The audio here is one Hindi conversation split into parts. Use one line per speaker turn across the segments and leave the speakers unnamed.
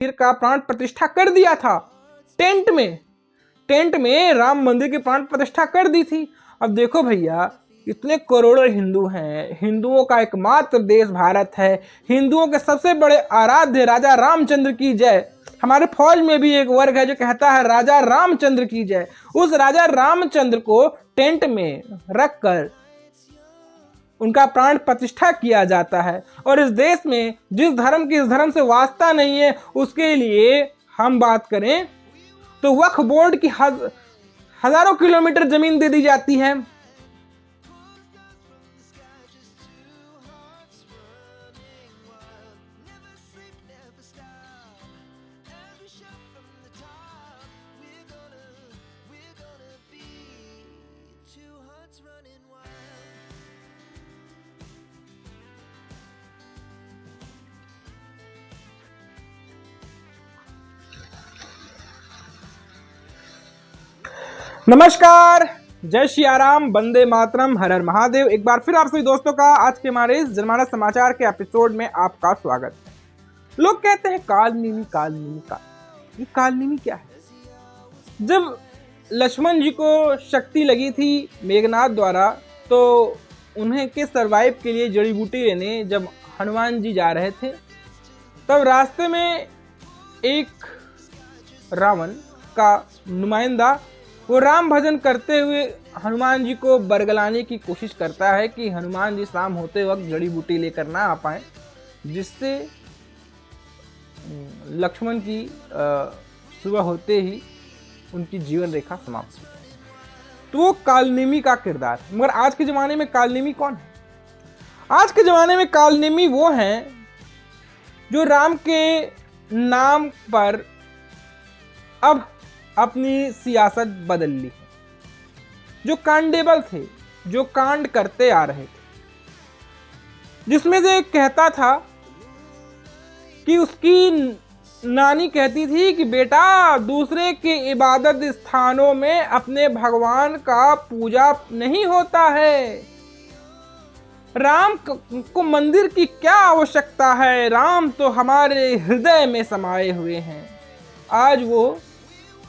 का प्राण प्रतिष्ठा कर दिया था। टेंट में राम मंदिर की प्राण प्रतिष्ठा कर दी थी। अब देखो भैया, इतने करोड़ों हिंदू हैं, हिंदुओं का एकमात्र देश भारत है, हिंदुओं के सबसे बड़े आराध्य राजा रामचंद्र की जय। हमारे फौज में भी एक वर्ग है जो कहता है राजा रामचंद्र की जय। उस राजा रामचंद्र को टेंट में रखकर उनका प्राण प्रतिष्ठा किया जाता है। और इस देश में जिस धर्म की इस धर्म से वास्ता नहीं है, उसके लिए हम बात करें तो वक्फ बोर्ड की हजारों किलोमीटर जमीन दे दी जाती है। नमस्कार, जय सियाराम, वंदे मातरम, हर हर महादेव। एक बार फिर आप सभी दोस्तों का आज के हमारे इस जनमानस समाचार के एपिसोड में आपका स्वागत है। लोग कहते हैं कालनेमी कालनेमी ये कालनेमी क्या है? जब लक्ष्मण जी को शक्ति लगी थी मेघनाथ द्वारा, तो उन्हें के सरवाइव के लिए जड़ी बूटी लेने जब हनुमान जी जा रहे थे, तब रास्ते में एक रावण का नुमाइंदा वो राम भजन करते हुए हनुमान जी को बरगलाने की कोशिश करता है कि हनुमान जी शाम होते वक्त जड़ी बूटी लेकर ना आ पाए, जिससे लक्ष्मण की सुबह होते ही उनकी जीवन रेखा समाप्त हो जाए। तो वो कालनेमी का किरदार है। मगर आज के ज़माने में कालनेमी कौन है? आज के ज़माने में कालनेमी वो हैं जो राम के नाम पर अब अपनी सियासत बदल ली है, जो कांडेबल थे, जो कांड करते आ रहे थे, जिसमें से एक कहता था कि उसकी नानी कहती थी कि बेटा, दूसरे के इबादत स्थानों में अपने भगवान का पूजा नहीं होता है। राम को मंदिर की क्या आवश्यकता है? राम तो हमारे हृदय में समाये हुए हैं। आज वो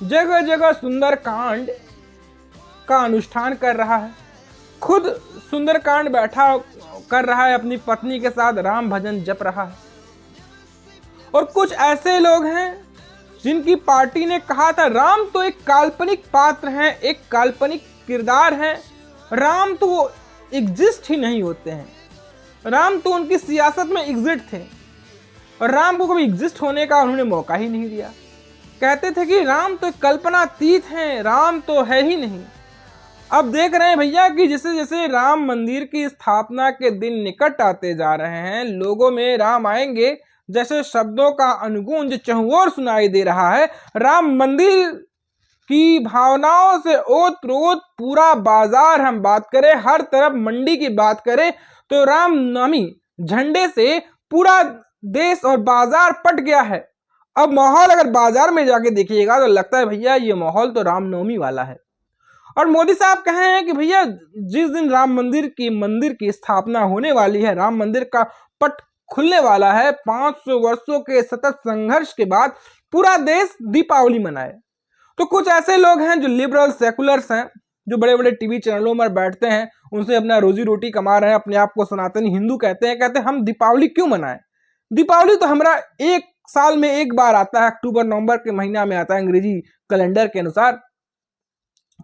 जगह जगह सुंदरकांड का अनुष्ठान कर रहा है, खुद सुंदरकांड बैठा कर रहा है, अपनी पत्नी के साथ राम भजन जप रहा है। और कुछ ऐसे लोग हैं जिनकी पार्टी ने कहा था राम तो एक काल्पनिक पात्र हैं, एक काल्पनिक किरदार हैं, राम तो वो एग्जिस्ट ही नहीं होते हैं, राम तो उनकी सियासत में एग्जिट थे और राम को कभी एग्जिस्ट होने का उन्होंने मौका ही नहीं दिया। कहते थे कि राम तो कल्पनातीत हैं, राम तो है ही नहीं। अब देख रहे हैं भैया कि जैसे जैसे राम मंदिर की स्थापना के दिन निकट आते जा रहे हैं, लोगों में राम आएंगे जैसे शब्दों का अनुगूंज चहुओर सुनाई दे रहा है। राम मंदिर की भावनाओं से ओत-प्रोत पूरा बाजार, हम बात करें हर तरफ मंडी की बात करें तो राम नामी झंडे से पूरा देश और बाजार पट गया है। अब माहौल अगर बाजार में जाके देखिएगा तो लगता है भैया ये माहौल तो रामनवमी वाला है। और मोदी साहब कहे हैं कि भैया जिस दिन राम मंदिर की स्थापना होने वाली है, राम मंदिर का पट खुलने वाला है, 500 वर्षों के सतत संघर्ष के बाद पूरा देश दीपावली मनाए। तो कुछ ऐसे लोग हैं जो लिबरल सेकुलर्स हैं, जो बड़े बड़े टीवी चैनलों में बैठते हैं, उनसे अपना रोजी रोटी कमा रहे हैं, अपने आप को सनातनी हिंदू कहते हैं, कहते हैं हम दीपावली क्यों मनाएं? दीपावली तो हमारा एक साल में एक बार आता है, अक्टूबर नवंबर के महीना में आता है अंग्रेजी कैलेंडर के अनुसार,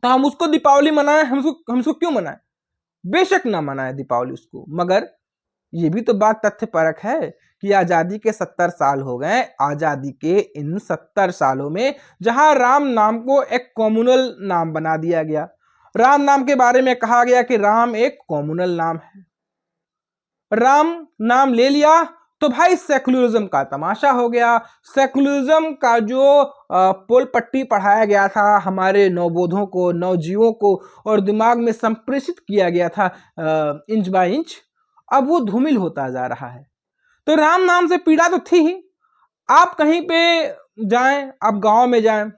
तो हम उसको दीपावली मनाएं, हम उसको क्यों मनाएं? बेशक ना मनाएं दीपावली उसको, मगर ये भी तो बात तथ्य परक है कि आजादी के 70 साल हो गए। आजादी के इन 70 सालों में जहां राम नाम को एक कॉम्युनल नाम बना दिया गया, राम नाम के बारे में कहा गया कि राम एक कॉम्युनल नाम है, राम नाम ले लिया तो भाई सेकुलरिज्म का तमाशा हो गया। सेकुलरिज्म का जो पोल पट्टी पढ़ाया गया था हमारे नवबोधों को, नवजीवों को, और दिमाग में संप्रेषित किया गया था इंच बाय इंच, अब वो धूमिल होता जा रहा है। तो राम नाम से पीड़ा तो थी ही। आप कहीं पे जाएं, आप गांव में जाएं,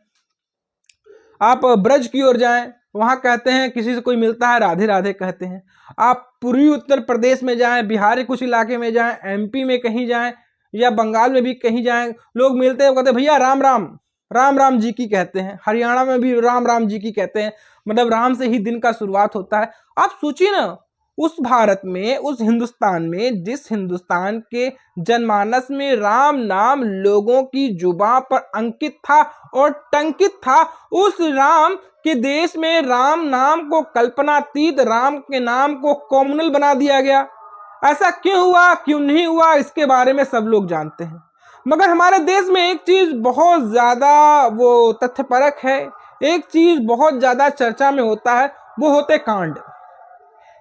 आप ब्रज की ओर जाएं, वहां कहते हैं किसी से कोई मिलता है राधे राधे कहते हैं। आप पूर्वी उत्तर प्रदेश में जाएं, बिहार के कुछ इलाके में जाएं, एमपी में कहीं जाएं, या बंगाल में भी कहीं जाएं, लोग मिलते हैं, कहते हैं भैया राम राम, राम राम जी की कहते हैं। हरियाणा में भी राम राम जी की कहते हैं, मतलब राम से ही दिन का शुरुआत होता है। आप सोचिए ना, उस भारत में, उस हिंदुस्तान में, जिस हिंदुस्तान के जनमानस में राम नाम लोगों की जुबान पर अंकित था और टंकित था, उस राम के देश में राम नाम को कल्पनातीत, राम के नाम को कॉमनल बना दिया गया। ऐसा क्यों हुआ, क्यों नहीं हुआ, इसके बारे में सब लोग जानते हैं। मगर हमारे देश में एक चीज बहुत ज्यादा वो तथ्यपरक है, एक चीज बहुत ज्यादा चर्चा में होता है, वो होते कांड।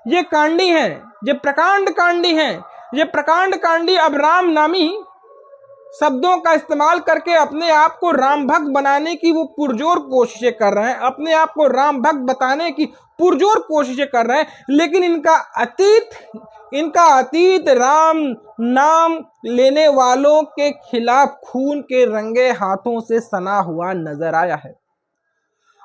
ये कांडी हैं, ये प्रकांड कांडी हैं। ये प्रकांड कांडी अब राम नामी शब्दों का इस्तेमाल करके अपने आप को राम भक्त बनाने की वो पुरजोर कोशिशें कर रहे हैं, अपने आप को राम भक्त बताने की पुरजोर कोशिशें कर रहे हैं। लेकिन इनका अतीत राम नाम लेने वालों के खिलाफ खून के रंगे हाथों से सना हुआ नजर आया है।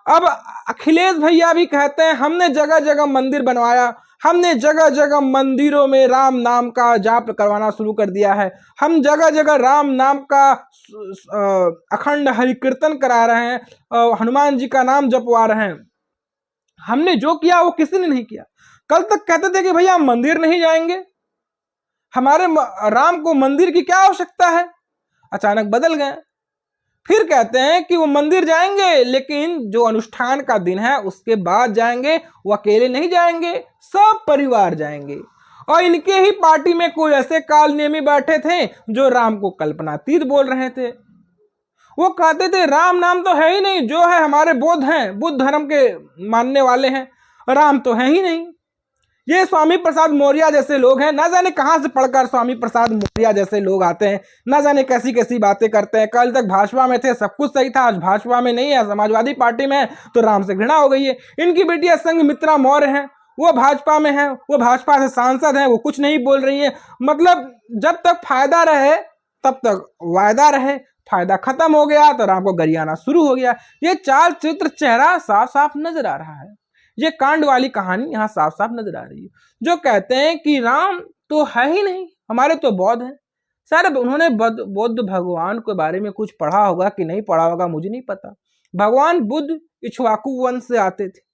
अब अखिलेश भैया भी कहते हैं हमने जगह जगह मंदिर बनवाया, हमने जगह जगह मंदिरों में राम नाम का जाप करवाना शुरू कर दिया है, हम जगह जगह राम नाम का अखंड हरि कीर्तन करा रहे हैं, हनुमान जी का नाम जपवा रहे हैं। हमने जो किया वो किसी ने नहीं किया। कल तक कहते थे कि भैया हम मंदिर नहीं जाएंगे, हमारे राम को मंदिर की क्या आवश्यकता है, अचानक बदल गए। फिर कहते हैं कि वो मंदिर जाएंगे, लेकिन जो अनुष्ठान का दिन है उसके बाद जाएंगे, वो अकेले नहीं जाएंगे, सब परिवार जाएंगे। और इनके ही पार्टी में कोई ऐसे काल नेमी बैठे थे जो राम को कल्पनातीत बोल रहे थे। वो कहते थे राम नाम तो है ही नहीं, जो है हमारे बौद्ध हैं, बुद्ध धर्म के मानने वाले हैं, राम तो है ही नहीं। ये स्वामी प्रसाद मौर्य जैसे लोग हैं, ना जाने कहां से पढ़कर स्वामी प्रसाद मौर्य जैसे लोग आते हैं, ना जाने कैसी कैसी बातें करते हैं। कल तक भाजपा में थे, सब कुछ सही था, आज भाजपा में नहीं है, समाजवादी पार्टी में है, तो राम से घृणा हो गई है। इनकी बेटियां संघमित्रा मौर्य हैं, वो भाजपा में है, वो भाजपा से सांसद हैं, वो कुछ नहीं बोल रही है। मतलब जब तक फायदा रहे तब तक वायदा रहे, फायदा खत्म हो गया तो राम को गरियाना शुरू हो गया। ये चाल चित्र चेहरा साफ साफ नजर आ रहा है। ये कांड वाली कहानी यहाँ साफ साफ नजर आ रही है। जो कहते हैं कि राम तो है ही नहीं, हमारे तो बौद्ध हैं। शायद उन्होंने बौद्ध भगवान के बारे में कुछ पढ़ा होगा कि नहीं पढ़ा होगा, मुझे नहीं पता। भगवान बुद्ध इक्ष्वाकु वंश से आते थे।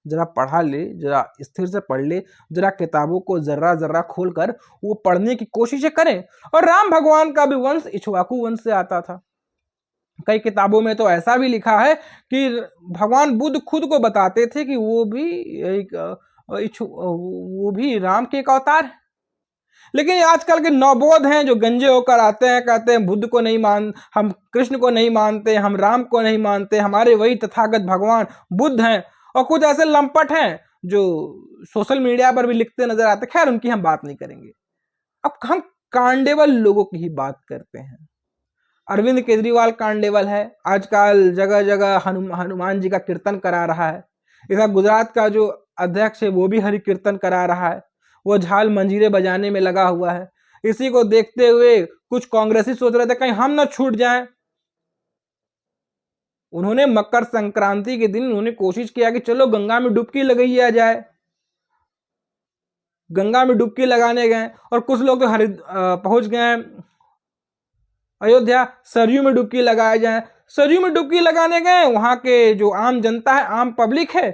जरा पढ़ा ले, जरा स्थिर से पढ़ ले, जरा किताबों को जर्रा जर्रा खोल कर वो पढ़ने की कोशिशें करें। और राम भगवान का भी वंश इक्ष्वाकु वंश से आता था। कई किताबों में तो ऐसा भी लिखा है कि भगवान बुद्ध खुद को बताते थे कि वो भी राम के एक अवतार है। लेकिन आजकल के नवबोध हैं जो गंजे होकर आते हैं, कहते हैं बुद्ध को नहीं हम कृष्ण को नहीं मानते, हम राम को नहीं मानते, हमारे वही तथागत भगवान बुद्ध हैं। और कुछ ऐसे लंपट हैं जो सोशल मीडिया पर भी लिखते नजर आते। खैर उनकी हम बात नहीं करेंगे। अब हम कांडेवल लोगों की ही बात करते हैं। अरविंद केजरीवाल कांडेवल है, आजकल जगह जगह हनुमान जी का कीर्तन करा रहा है। इधर गुजरात का जो अध्यक्ष है वो भी हरि कीर्तन करा रहा है, वो झाल मंजीरे बजाने में लगा हुआ है। इसी को देखते हुए कुछ कांग्रेसी सोच रहे थे कहीं हम ना छूट जाएं। उन्होंने मकर संक्रांति के दिन उन्होंने कोशिश किया कि चलो गंगा में डुबकी लगाई जाए, गंगा में डुबकी लगाने गए। और कुछ लोग तो पहुंच गए अयोध्या, सरयू में डुबकी लगाए जाए। सरयू में डुबकी लगाने गए, वहां के जो आम जनता है, आम पब्लिक है,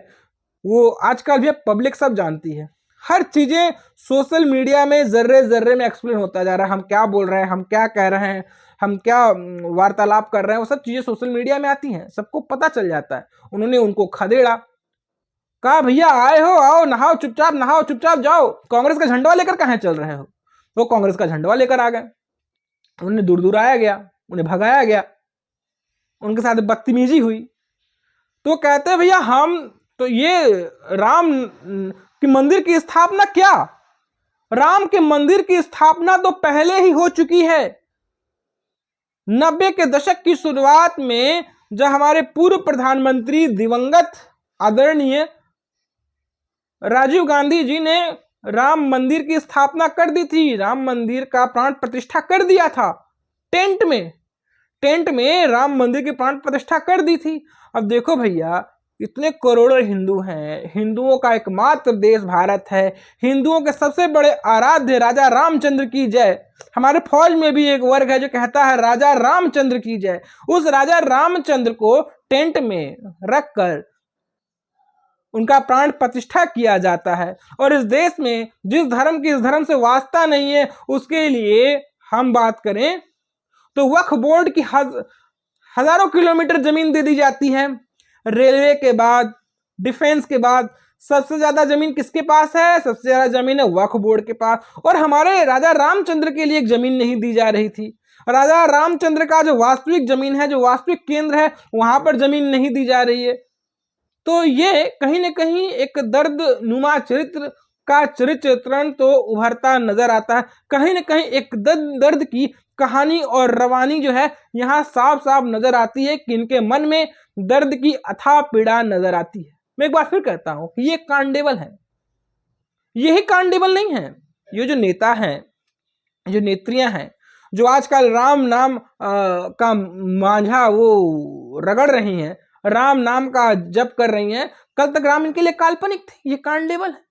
वो आजकल भी पब्लिक सब जानती है। हर चीजें सोशल मीडिया में जर्रे जर्रे में एक्सप्लेन होता जा रहा है। हम क्या बोल रहे हैं, हम क्या कह रहे हैं, हम क्या वार्तालाप कर रहे हैं, वो सब चीजें सोशल मीडिया में आती हैं, सबको पता चल जाता है। उन्होंने उनको खदेड़ा, कहा भैया आए हो, आओ नहाओ चुपचाप, नहाओ चुपचाप जाओ, कांग्रेस का झंडा लेकर कहां चल रहे हो। वो कांग्रेस का झंडा लेकर आ गए, उन्हें दूर दूर आया गया, उन्हें भगाया गया, उनके साथ बदतमीजी हुई। तो कहते हैं भैया हम तो ये राम की मंदिर की स्थापना, क्या राम के मंदिर की स्थापना तो पहले ही हो चुकी है। 90 के दशक की शुरुआत में जब हमारे पूर्व प्रधानमंत्री दिवंगत आदरणीय राजीव गांधी जी ने राम मंदिर की स्थापना कर दी थी, राम मंदिर का प्राण प्रतिष्ठा कर दिया था। टेंट में राम मंदिर की प्राण प्रतिष्ठा कर दी थी। अब देखो भैया, इतने करोड़ों हिंदू हैं, हिंदुओं का एकमात्र देश भारत है, हिंदुओं के सबसे बड़े आराध्य राजा रामचंद्र की जय। हमारे फौज में भी एक वर्ग है जो कहता है राजा रामचंद्र की जय। उस राजा रामचंद्र को टेंट में रखकर उनका प्राण प्रतिष्ठा किया जाता है। और इस देश में जिस धर्म की इस धर्म से वास्ता नहीं है, उसके लिए हम बात करें तो वक्फ बोर्ड की हजारों किलोमीटर जमीन दे दी जाती है। रेलवे के बाद, डिफेंस के बाद सबसे ज्यादा जमीन किसके पास है? सबसे ज्यादा जमीन है वक्फ बोर्ड के पास। और हमारे राजा रामचंद्र के लिए एक जमीन नहीं दी जा रही थी। राजा रामचंद्र का जो वास्तविक जमीन है, जो वास्तविक केंद्र है, वहां पर जमीन नहीं दी जा रही है। तो ये कहीं ना कहीं एक दर्द नुमा चरित्र का चित्रण तो उभरता नजर आता है। कहीं ना कहीं एक दर्द की कहानी और रवानी जो है यहाँ साफ साफ नजर आती है कि इनके मन में दर्द की अथाह पीड़ा नजर आती है। मैं एक बार फिर कहता हूं कि ये कांडेबल है, यही कांडेबल नहीं है। ये जो नेता हैं, जो नेत्रियां हैं, जो आजकल राम नाम का मांझा वो रगड़ रही हैं, राम नाम का जप कर रही हैं, कल तक राम इनके लिए काल्पनिक थे। ये कांडेबल है।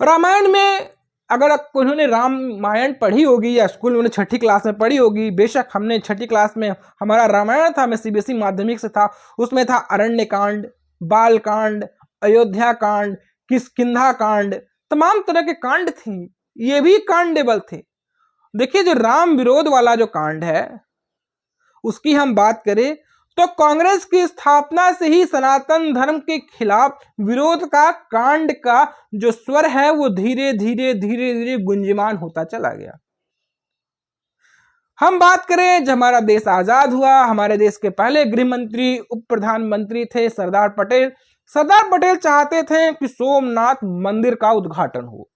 रामायण में अगर उन्होंने रामायण पढ़ी होगी या स्कूल में उन्होंने छठी क्लास में पढ़ी होगी, बेशक हमने छठी क्लास में हमारा रामायण था, मैं सीबीएसई माध्यमिक से था, उसमें था अरण्य कांड, बाल कांड, अयोध्या कांड, किष्किंधा कांड, तमाम तरह के कांड थे। ये भी कांडेबल थे। देखिए जो राम विरोध वाला जो कांड है उसकी हम बात करें तो कांग्रेस की स्थापना से ही सनातन धर्म के खिलाफ विरोध का कांड का जो स्वर है वो धीरे धीरे धीरे धीरे गुंजयमान होता चला गया। हम बात करें जब हमारा देश आजाद हुआ, हमारे देश के पहले गृह मंत्री, उप प्रधानमंत्री थे सरदार पटेल। सरदार पटेल चाहते थे कि सोमनाथ मंदिर का उद्घाटन हो।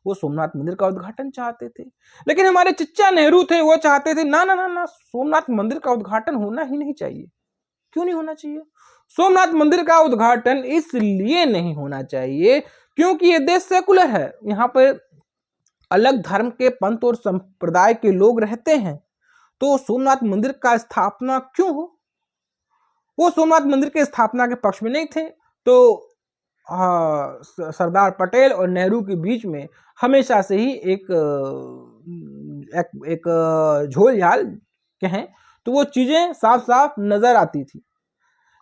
वो सोमनाथ मंदिर का उद्घाटन चाहते थे। लेकिन हमारे चच्चा नेहरू थे, वो चाहते थे ना ना ना ना, सोमनाथ मंदिर का उद्घाटन होना ही नहीं चाहिए। क्यों नहीं होना चाहिए? सोमनाथ मंदिर का उद्घाटन इसलिए नहीं होना चाहिए क्योंकि ये देश सेकुलर है, यहाँ पर अलग धर्म के पंथ और संप्रदाय के लोग रहते हैं। तो सोमनाथ मंदिर का स्थापना क्यों हो? वो सोमनाथ मंदिर के स्थापना के पक्ष में नहीं थे। तो सरदार पटेल और नेहरू के बीच में हमेशा से ही एक झोल झाल कहें तो वो चीजें साफ साफ नजर आती थी।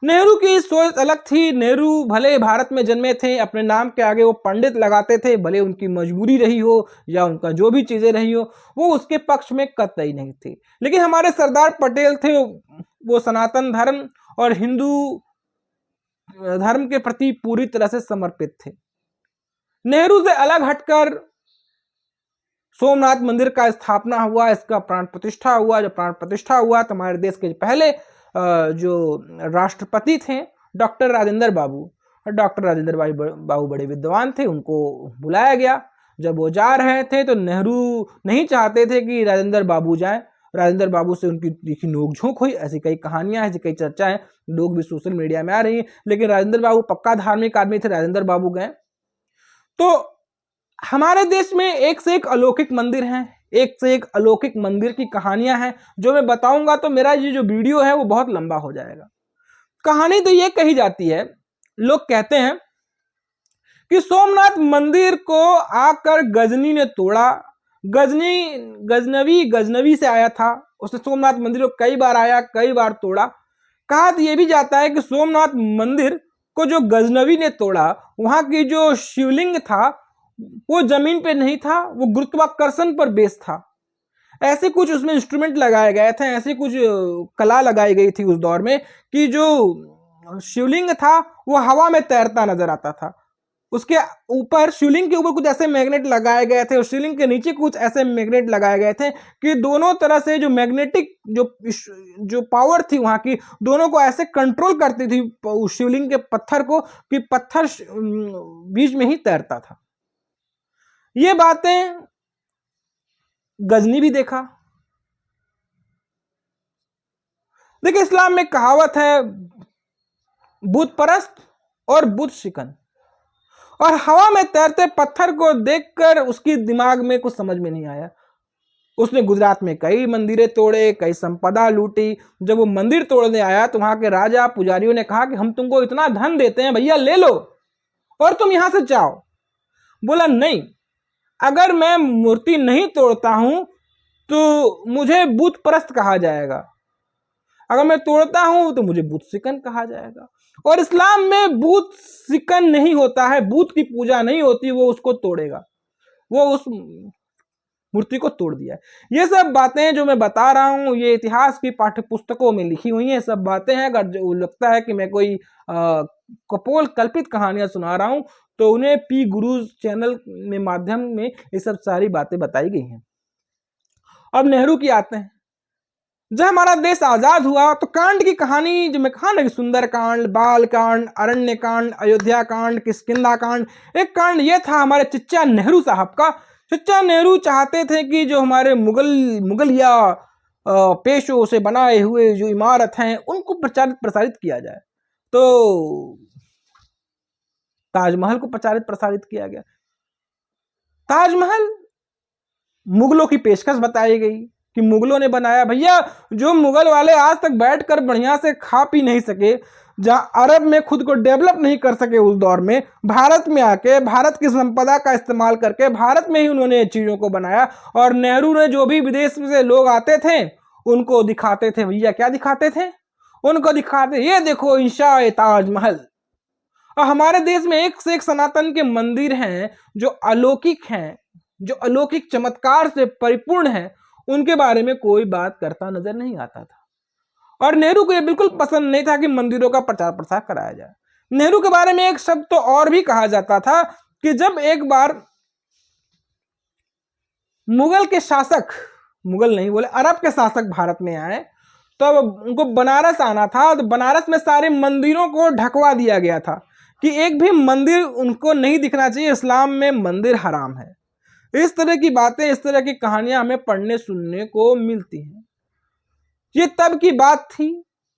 नेहरू की सोच अलग थी। नेहरू भले भारत में जन्मे थे, अपने नाम के आगे वो पंडित लगाते थे, भले उनकी मजबूरी रही हो या उनका जो भी चीजें रही हो, वो उसके पक्ष में कतई नहीं थे। लेकिन हमारे सरदार पटेल थे, वो सनातन धर्म और हिंदू धर्म के प्रति पूरी तरह से समर्पित थे। नेहरू से अलग हटकर सोमनाथ मंदिर का स्थापना हुआ, इसका प्राण प्रतिष्ठा हुआ। जब प्राण प्रतिष्ठा हुआ तो हमारे देश के पहले जो राष्ट्रपति थे डॉक्टर राजेंद्र बाबू, डॉक्टर राजेंद्र बाबू बड़े विद्वान थे, उनको बुलाया गया। जब वो जा रहे थे तो नेहरू नहीं चाहते थे कि राजेंद्र बाबू जाएं। राजेंद्र बाबू से उनकी तीखी नोकझोंक हुई, ऐसी कई कहानियां, ऐसी कई चर्चाएं लोग भी सोशल मीडिया में आ रही हैं। लेकिन राजेंद्र बाबू पक्का धार्मिक आदमी थे, राजेंद्र बाबू गए। तो हमारे देश में एक से एक अलौकिक मंदिर हैं, एक से एक अलौकिक मंदिर की कहानियां हैं, जो मैं बताऊंगा तो मेरा ये जो वीडियो है वो बहुत लंबा हो जाएगा। कहानी तो ये कही जाती है, लोग कहते हैं कि सोमनाथ मंदिर को आकर गजनी ने तोड़ा। गजनवी से आया था, उसने सोमनाथ मंदिर को कई बार आया, कई बार तोड़ा। कहा तो यह भी जाता है कि सोमनाथ मंदिर को जो गजनवी ने तोड़ा, वहां की जो शिवलिंग था वो जमीन पे नहीं था, वो गुरुत्वाकर्षण पर बेस था। ऐसे कुछ उसमें इंस्ट्रूमेंट लगाए गए थे, ऐसी कुछ कला लगाई गई थी उस दौर में कि जो शिवलिंग था वो हवा में तैरता नजर आता था। उसके ऊपर, शिवलिंग के ऊपर कुछ ऐसे मैग्नेट लगाए गए थे और शिवलिंग के नीचे कुछ ऐसे मैग्नेट लगाए गए थे कि दोनों तरह से जो मैग्नेटिक जो पावर थी वहां की, दोनों को ऐसे कंट्रोल करती थी शिवलिंग के पत्थर को कि पत्थर बीच में ही तैरता था। ये बातें गजनी भी देखा। देखिए इस्लाम में कहावत है बुत परस्त और बुत शिकन, और हवा में तैरते पत्थर को देखकर उसकी दिमाग में कुछ समझ में नहीं आया। उसने गुजरात में कई मंदिरें तोड़े, कई संपदा लूटी। जब वो मंदिर तोड़ने आया तो वहां के राजा पुजारियों ने कहा कि हम तुमको इतना धन देते हैं, भैया ले लो और तुम यहां से जाओ। बोला नहीं, अगर मैं मूर्ति नहीं तोड़ता हूं तो मुझे बुत परस्त कहा जाएगा, अगर मैं तोड़ता हूं तो मुझे बुत सिकन कहा जाएगा। और इस्लाम में बुत सिकन नहीं होता है, बुत की पूजा नहीं होती, वो उसको तोड़ेगा, वो उस मूर्ति को तोड़ दिया है। ये सब बातें जो मैं बता रहा हूं ये इतिहास की पाठ्य पुस्तकों में लिखी हुई हैं, सब बातें हैं। अगर जो लगता है कि मैं कोई कपोल कल्पित कहानियां सुना रहा हूं तो उन्हें पी गुरुज चैनल में माध्यम में ये सब सारी बातें बताई गई हैं। अब नेहरू की आते हैं। जब हमारा देश आजाद हुआ तो कांड की कहानी जो मैं कहा ना कि सुंदर कांड, बाल कांड, अरण्य कांड, अयोध्या कांड, किष्किंधा कांड, एक कांड ये था हमारे चचा नेहरू साहब का। चचा नेहरू चाहते थे कि जो हमारे मुगलिया पेशों से बनाए हुए जो इमारत हैं उनको प्रचारित प्रसारित किया जाए। तो ताजमहल को प्रचारित प्रसारित किया गया। ताजमहल मुगलों की पेशकश बताई गई कि मुगलों ने बनाया। भैया जो मुगल वाले आज तक बैठकर बढ़िया से खा पी नहीं सके, जहां अरब में खुद को डेवलप नहीं कर सके उस दौर में, भारत में आके भारत की संपदा का इस्तेमाल करके भारत में ही उन्होंने चीजों को बनाया। और नेहरू ने जो भी विदेश से लोग आते थे उनको दिखाते थे। भैया क्या दिखाते थे? उनको दिखाते, ये देखो इंशा ताजमहल। और हमारे देश में एक से एक सनातन के मंदिर हैं जो अलौकिक हैं, जो अलौकिक चमत्कार से परिपूर्ण हैं, उनके बारे में कोई बात करता नजर नहीं आता था। और नेहरू को यह बिल्कुल पसंद नहीं था कि मंदिरों का प्रचार प्रसार कराया जाए। नेहरू के बारे में एक शब्द तो और भी कहा जाता था कि जब एक बार मुगल के शासक, मुगल नहीं बोले, अरब के शासक भारत में आए तो उनको बनारस आना था, तो बनारस में सारे मंदिरों को ढकवा दिया गया था कि एक भी मंदिर उनको नहीं दिखना चाहिए, इस्लाम में मंदिर हराम है। इस तरह की बातें, इस तरह की कहानियां हमें पढ़ने सुनने को मिलती हैं। ये तब की बात थी,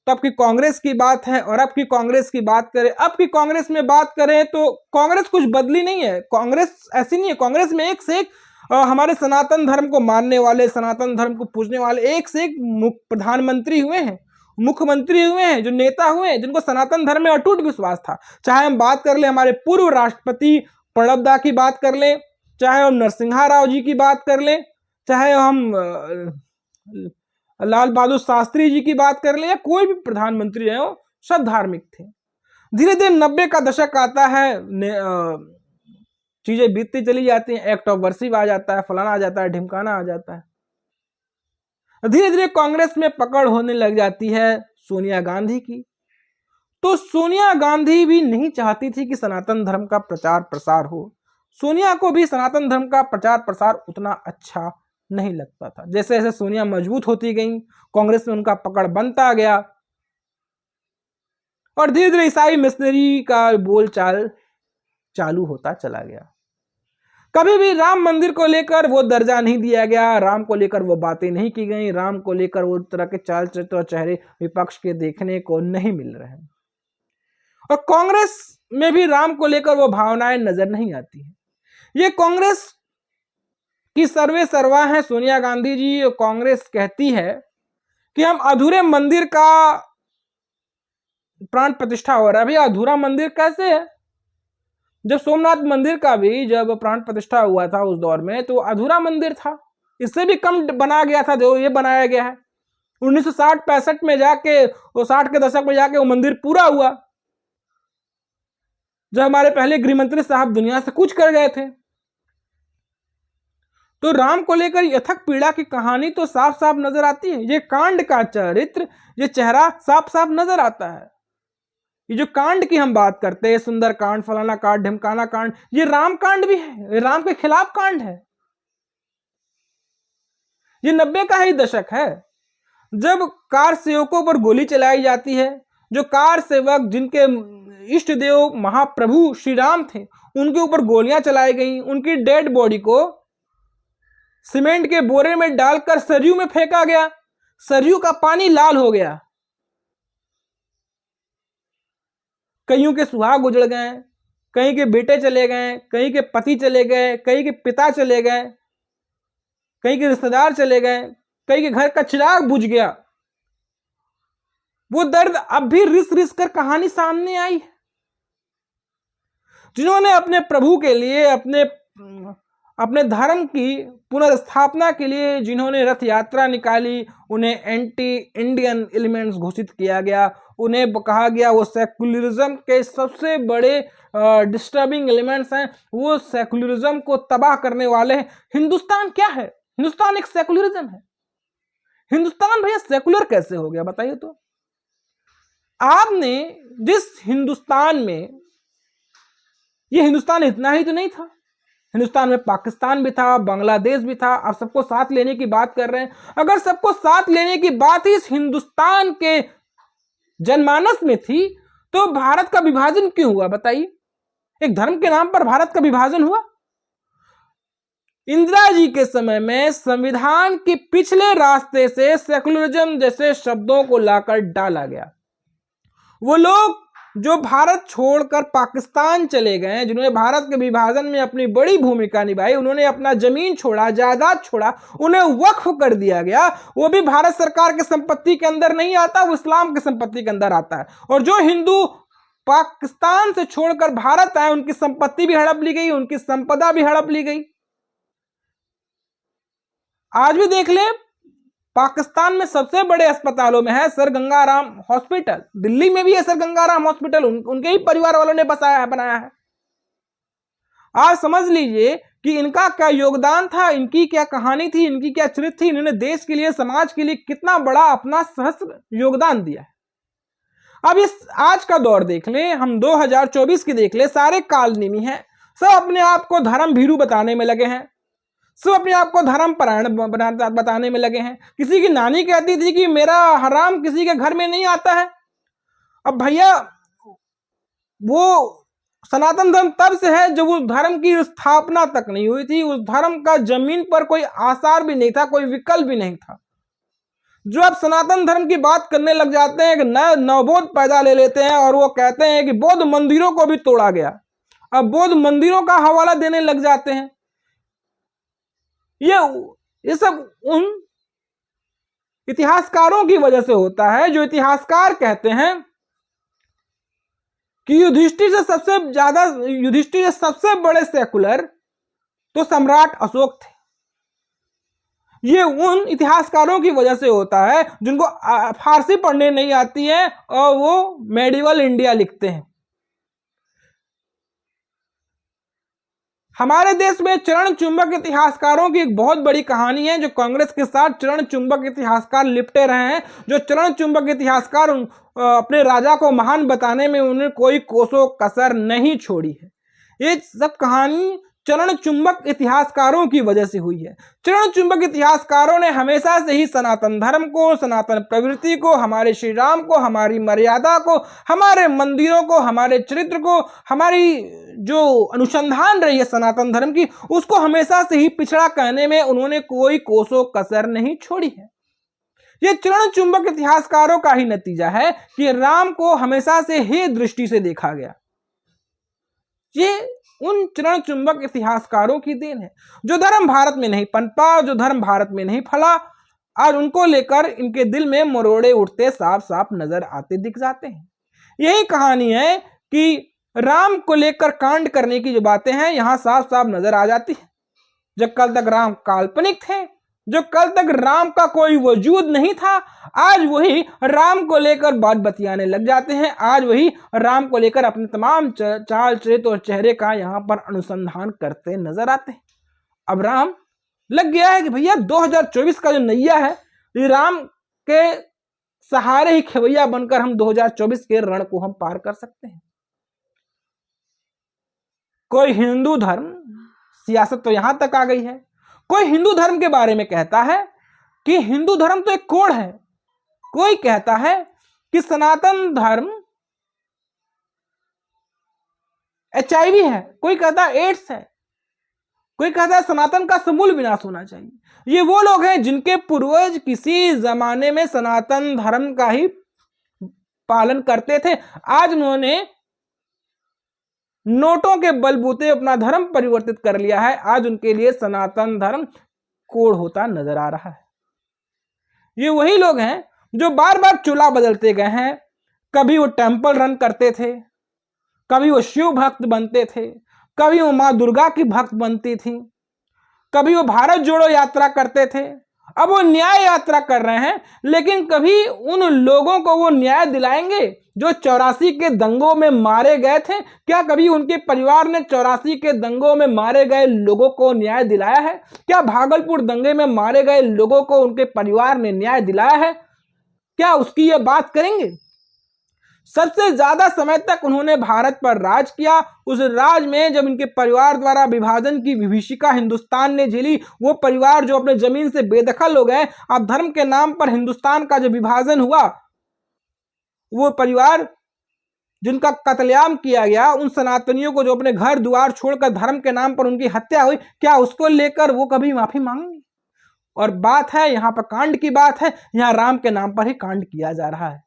तब की कांग्रेस की बात है। और अब की कांग्रेस की बात करें, अब की कांग्रेस में बात करें तो कांग्रेस कुछ बदली नहीं है। कांग्रेस ऐसी नहीं है, कांग्रेस में एक से एक हमारे सनातन धर्म को मानने वाले, सनातन धर्म को पूजने वाले एक से एक प्रधानमंत्री हुए हैं, मुख्यमंत्री हुए हैं, जो नेता हुए हैं जिनको सनातन धर्म में अटूट विश्वास था। चाहे हम बात कर ले हमारे पूर्व राष्ट्रपति प्रणब दा की बात कर ले, चाहे हम नरसिम्हा राव जी की बात कर ले, चाहे हम लाल बहादुर शास्त्री जी की बात कर ले, या कोई भी प्रधानमंत्री रहे हो, सब धार्मिक थे। धीरे धीरे 90 का दशक आता है, चीजें बीतती चली जाती हैं, एक्ट ऑफ वर्शिप आ जाता है, फलाना आ जाता है, ढिमकाना आ जाता है। धीरे धीरे कांग्रेस में पकड़ होने लग जाती है सोनिया गांधी की। तो सोनिया गांधी भी नहीं चाहती थी कि सनातन धर्म का प्रचार प्रसार हो। सोनिया को भी सनातन धर्म का प्रचार प्रसार उतना अच्छा नहीं लगता था। जैसे जैसे सोनिया मजबूत होती गई, कांग्रेस में उनका पकड़ बनता गया और धीरे धीरे ईसाई मिशनरी का बोलचाल चालू होता चला गया। कभी भी राम मंदिर को लेकर वो दर्जा नहीं दिया गया, राम को लेकर वो बातें नहीं की गई, राम को लेकर वो तरह के चाल चरित्र और चेहरे विपक्ष के देखने को नहीं मिल रहे हैं। और कांग्रेस में भी राम को लेकर वो भावनाएं नजर नहीं आती है। ये कांग्रेस की सर्वे सर्वा है सोनिया गांधी जी। कांग्रेस कहती है कि हम अधूरे मंदिर का प्राण प्रतिष्ठा हो रहा है। भैया अधूरा मंदिर कैसे है? जब सोमनाथ मंदिर का भी जब प्राण प्रतिष्ठा हुआ था उस दौर में तो अधूरा मंदिर था, इससे भी कम बना गया था जो ये बनाया गया है। 1960-65 में जाके, वो 60 के दशक में जाके वो मंदिर पूरा हुआ, जब हमारे पहले गृहमंत्री साहब दुनिया से कूच कर गए थे। तो राम को लेकर यथक पीड़ा की कहानी तो साफ साफ नजर आती है। ये कांड का चरित्र, ये चेहरा साफ साफ नजर आता है। ये जो कांड की हम बात करते हैं, सुंदर कांड, फलाना कांड, ढिमकाना कांड, ये राम कांड भी है, राम के खिलाफ कांड है। ये 90 का ही दशक है जब कार सेवकों पर गोली चलाई जाती है। जो कार सेवक जिनके इष्ट देव महाप्रभु श्री राम थे, उनके ऊपर गोलियां चलाई गई। उनकी डेड बॉडी को सीमेंट के बोरे में डालकर सरयू में फेंका गया। सरयू का पानी लाल हो गया। कईयों के सुहाग उजड़ गए, कहीं के बेटे चले गए, कहीं के पति चले गए, कहीं के पिता चले गए। कहीं के रिश्तेदार चले गए, कहीं के घर का चिराग बुझ गया, वो दर्द अब भी रिस रिस कर कहानी सामने आई है। जिन्होंने अपने प्रभु के लिए, अपने धर्म की पुनर्स्थापना के लिए जिन्होंने रथ यात्रा निकाली, उन्हें एंटी इंडियन एलिमेंट्स घोषित किया गया, उन्हें कहा गया वो सेकुलरिज्म के सबसे बड़े डिस्टर्बिंग एलिमेंट्स हैं, वो सेकुलरिज्म को तबाह करने वाले हैं। हिंदुस्तान क्या है? हिंदुस्तान एक सेकुलरिज्म है। हिंदुस्तान भैया सेकुलर कैसे हो गया बताइए तो? आपने जिस हिंदुस्तान में, ये हिंदुस्तान इतना ही तो नहीं था, हिंदुस्तान में पाकिस्तान भी था, बांग्लादेश भी था। आप सबको साथ लेने की बात कर रहे हैं। अगर सबको साथ लेने की बात ही इस हिंदुस्तान के जनमानस में थी तो भारत का विभाजन क्यों हुआ बताइए? एक धर्म के नाम पर भारत का विभाजन हुआ। इंदिरा जी के समय में संविधान के पिछले रास्ते से सेकुलरिज्म जैसे शब्दों को लाकर डाला गया। वो लोग जो भारत छोड़कर पाकिस्तान चले गए, जिन्होंने भारत के विभाजन में अपनी बड़ी भूमिका निभाई, उन्होंने अपना जमीन छोड़ा, जायदाद छोड़ा, उन्हें वक्फ कर दिया गया, वो भी भारत सरकार के संपत्ति के अंदर नहीं आता, वो इस्लाम के संपत्ति के अंदर आता है। और जो हिंदू पाकिस्तान से छोड़कर भारत आए, उनकी संपत्ति भी हड़प ली गई, उनकी संपदा भी हड़प ली गई। आज भी देख ले, पाकिस्तान में सबसे बड़े अस्पतालों में है सर गंगाराम हॉस्पिटल, दिल्ली में भी है सर गंगाराम हॉस्पिटल, उनके ही परिवार वालों ने बनाया है। आप समझ लीजिए कि इनका क्या योगदान था, इनकी क्या कहानी थी, इनकी क्या चरित्र थी, इन्होंने देश के लिए, समाज के लिए कितना बड़ा अपना सहस्त्र योगदान दिया है। अब इस आज का दौर देख ले, हम 2024 की देख ले, सारे कालनेमी हैं, सब अपने आप को धर्म भीरू बताने में लगे हैं, सब अपने आप को धर्म परायण बताने में लगे हैं। किसी की नानी कहती थी कि मेरा हराम किसी के घर में नहीं आता है। अब भैया वो सनातन धर्म तब से है जब उस धर्म की स्थापना तक नहीं हुई थी, उस धर्म का जमीन पर कोई आसार भी नहीं था, कोई विकल्प भी नहीं था। जो अब सनातन धर्म की बात करने लग जाते हैं कि नवबोध पैदा ले लेते हैं और वो कहते हैं कि बौद्ध मंदिरों को भी तोड़ा गया, अब बौद्ध मंदिरों का हवाला देने लग जाते हैं। ये सब उन इतिहासकारों की वजह से होता है जो इतिहासकार कहते हैं कि युधिष्ठिर से सबसे बड़े सेकुलर तो सम्राट अशोक थे। ये उन इतिहासकारों की वजह से होता है जिनको फारसी पढ़ने नहीं आती है और वो मेडिवल इंडिया लिखते हैं। हमारे देश में चरण चुंबक इतिहासकारों की एक बहुत बड़ी कहानी है, जो कांग्रेस के साथ चरण चुंबक इतिहासकार लिपटे रहे हैं। जो चरण चुंबक इतिहासकार अपने राजा को महान बताने में उन्हें कोई कोसों कसर नहीं छोड़ी है। ये सब कहानी चरण चुंबक इतिहासकारों की वजह से हुई है। चरण चुंबक इतिहासकारों ने हमेशा से ही सनातन धर्म को, सनातन प्रवृत्ति को, हमारे श्री राम को, हमारी मर्यादा को, हमारे मंदिरों को, हमारे चरित्र को, हमारी जो अनुसंधान रही है सनातन धर्म की, उसको हमेशा से ही पिछड़ा कहने में उन्होंने कोई कोसों कसर नहीं छोड़ी है। ये चरण चुंबक इतिहासकारों का ही नतीजा है कि राम को हमेशा से हे दृष्टि से देखा गया। ये उन चरण चुंबक इतिहासकारों की देन है। जो धर्म भारत में नहीं पनपा, जो धर्म भारत में नहीं फला, आज उनको लेकर इनके दिल में मरोड़े उठते साफ साफ नजर आते दिख जाते हैं। यही कहानी है कि राम को लेकर कांड करने की जो बातें हैं यहां साफ साफ नजर आ जाती है। जब कल तक राम काल्पनिक थे, जो कल तक राम का कोई वजूद नहीं था, आज वही राम को लेकर बात बतियाने लग जाते हैं। आज वही राम को लेकर अपने तमाम चाल चरित्र और चेहरे का यहां पर अनुसंधान करते नजर आते हैं। अब राम लग गया है कि भैया 2024 का जो नैया है, ये राम के सहारे ही खेवैया बनकर हम 2024 के रण को हम पार कर सकते हैं। कोई हिंदू धर्म, सियासत तो यहां तक आ गई है, कोई हिंदू धर्म के बारे में कहता है कि हिंदू धर्म तो एक कोड है, कोई कहता है कि सनातन धर्म HIV है, कोई कहता है एड्स है, कोई कहता है सनातन का समूल विनाश होना चाहिए। ये वो लोग हैं जिनके पूर्वज किसी जमाने में सनातन धर्म का ही पालन करते थे। आज उन्होंने नोटों के बलबूते अपना धर्म परिवर्तित कर लिया है। आज उनके लिए सनातन धर्म कोड होता नजर आ रहा है। ये वही लोग हैं जो बार बार चूल्हा बदलते गए हैं। कभी वो टेंपल रन करते थे, कभी वो शिव भक्त बनते थे, कभी वो माँ दुर्गा की भक्त बनती थी, कभी वो भारत जोड़ो यात्रा करते थे, अब वो न्याय यात्रा कर रहे हैं। लेकिन कभी उन लोगों को वो न्याय दिलाएंगे जो 84 के दंगों में मारे गए थे? क्या कभी उनके परिवार ने 84 के दंगों में मारे गए लोगों को न्याय दिलाया है? क्या भागलपुर दंगे में मारे गए लोगों को उनके परिवार ने न्याय दिलाया है? क्या उसकी ये बात करेंगे? सबसे ज्यादा समय तक उन्होंने भारत पर राज किया। उस राज में जब इनके परिवार द्वारा विभाजन की विभीषिका हिंदुस्तान ने झेली, वो परिवार जो अपने जमीन से बेदखल हो गए, अब धर्म के नाम पर हिंदुस्तान का जो विभाजन हुआ, वो परिवार जिनका कत्लेआम किया गया, उन सनातनियों को जो अपने घर द्वार छोड़कर धर्म के नाम पर उनकी हत्या हुई, क्या उसको लेकर वो कभी माफी मांगेंगे? और बात है यहाँ पर कांड की बात है, यहाँ राम के नाम पर ही कांड किया जा रहा है।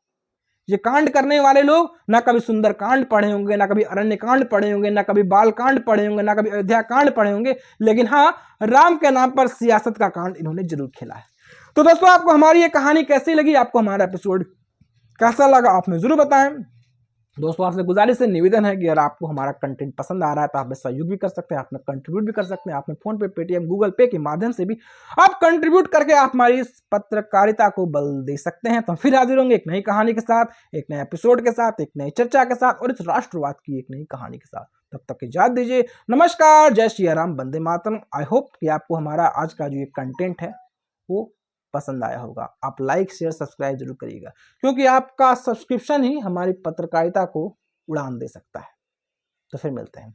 ये कांड करने वाले लोग ना कभी सुंदर कांड पढ़े होंगे, ना कभी अरण्य कांड पढ़े होंगे, ना कभी बाल कांड पढ़े होंगे, ना कभी अयोध्या कांड पढ़े होंगे, लेकिन हाँ, राम के नाम पर सियासत का कांड इन्होंने जरूर खेला है। तो दोस्तों, आपको हमारी ये कहानी कैसी लगी, आपको हमारा एपिसोड कैसा लगा, आप हमें जरूर बताएं। दोस्तों, आपसे गुजारिश है, निवेदन है कि अगर आपको हमारा कंटेंट पसंद आ रहा है तो आप सहयोग भी कर सकते हैं, आप में कंट्रीब्यूट भी कर सकते हैं। आपने फोन पे, पेटीएम, गूगल पे के माध्यम से भी आप कंट्रीब्यूट करके आप हमारी इस पत्रकारिता को बल दे सकते हैं। तो हम फिर हाजिर होंगे एक नई कहानी के साथ, एक नए एपिसोड के साथ, एक नई चर्चा के साथ और इस राष्ट्रवाद की एक नई कहानी के साथ। तब तक इजाजत दीजिए। नमस्कार, जय श्री राम, वंदे मातरम। आई होप कि आपको हमारा आज का जो ये कंटेंट है वो पसंद आया होगा। आप लाइक, शेयर, सब्सक्राइब जरूर करिएगा, क्योंकि आपका सब्सक्रिप्शन ही हमारी पत्रकारिता को उड़ान दे सकता है। तो फिर मिलते हैं।